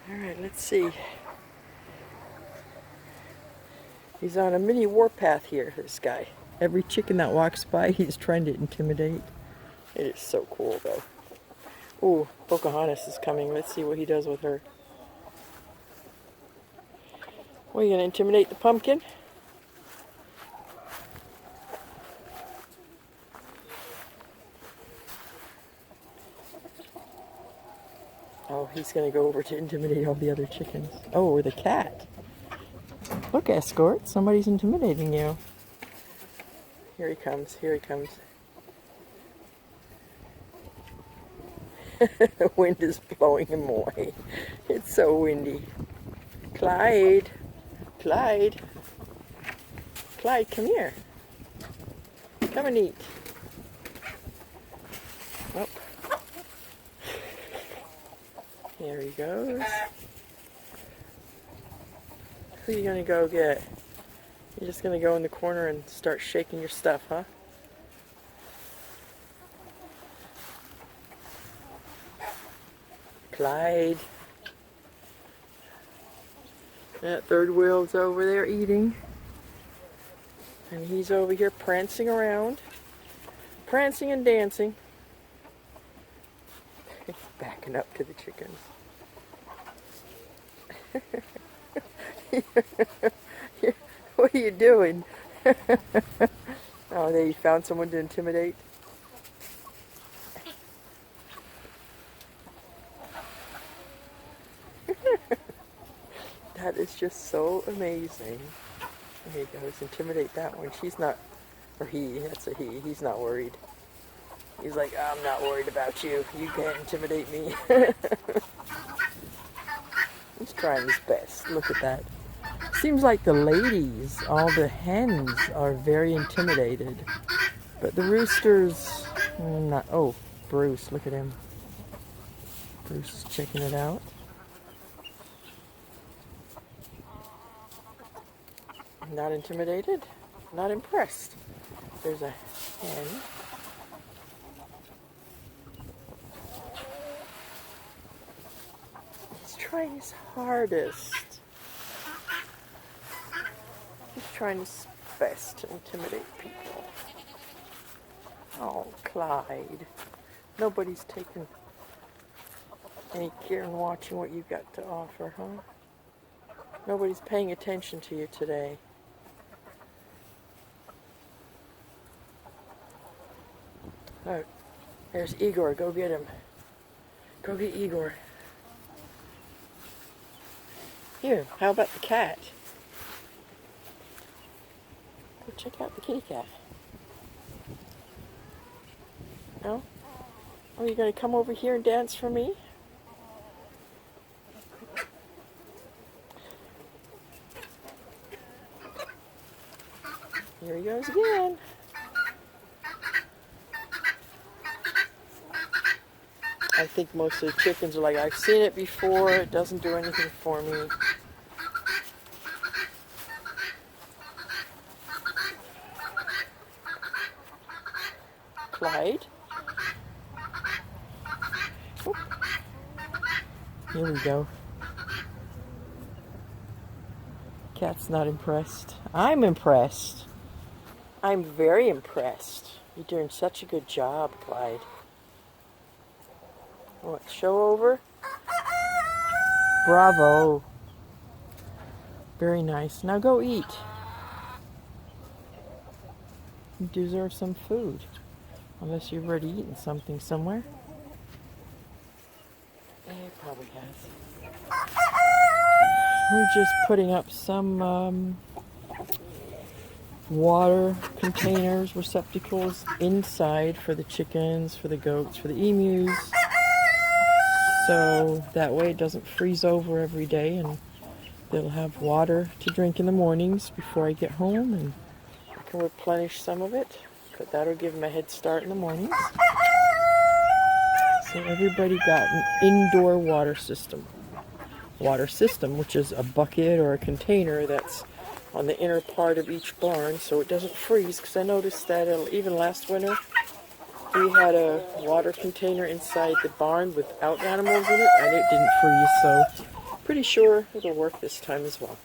Alright, let's see. He's on a mini warpath here, this guy. Every chicken that walks by, he's trying to intimidate. It is so cool, though. Ooh, Pocahontas is coming. Let's see what he does with her. What, are you going to intimidate the pumpkin? Oh, he's going to go over to intimidate all the other chickens. Oh, or the cat. Look, Escort, somebody's intimidating you. Here he comes, here he comes. The wind is blowing him away. It's so windy. Clyde. Clyde. Clyde, come here. Come and eat. Oh. Here he goes. Who are you going to go get? You're just going to go in the corner and start shaking your stuff, huh? Clyde. That third wheel's over there eating. And he's over here prancing around. Prancing and dancing. Backing up to the chickens. What are you doing? Oh, there you found someone to intimidate. That is just so amazing. There he goes, intimidate that one. She's not, or he, that's a he, he's not worried. He's like, I'm not worried about you. You can't intimidate me. He's trying his best. Look at that. Seems like the ladies, all the hens, are very intimidated. But the roosters, not. Oh, Bruce, look at him. Bruce is checking it out. Not intimidated, not impressed. There's a hen. He's trying his hardest. He's trying his best to intimidate people. Oh, Clyde. Nobody's taking any care in watching what you've got to offer, huh? Nobody's paying attention to you today. Oh, there's Igor. Go get him. Go get Igor. Here, how about the cat? Go check out the kitty cat. No? Oh, you're going to come over here and dance for me? Here he goes again. I think most of the chickens are like, I've seen it before, it doesn't do anything for me. Clyde. Oop. Here we go. Cat's not impressed. I'm impressed. I'm very impressed. You're doing such a good job, Clyde. What, show over? Bravo. Very nice. Now go eat. You deserve some food. Unless you've already eaten something somewhere. Yeah, it probably has. We're just putting up some water containers, receptacles inside for the chickens, for the goats, for the emus. So that way it doesn't freeze over every day, and they'll have water to drink in the mornings before I get home, and I can replenish some of it, but that'll give them a head start in the mornings. So everybody got an indoor water system. Which is a bucket or a container that's on the inner part of each barn so it doesn't freeze, because I noticed that even last winter we had a water container inside the barn without animals in it, and it didn't freeze, so Pretty sure it'll work this time as well.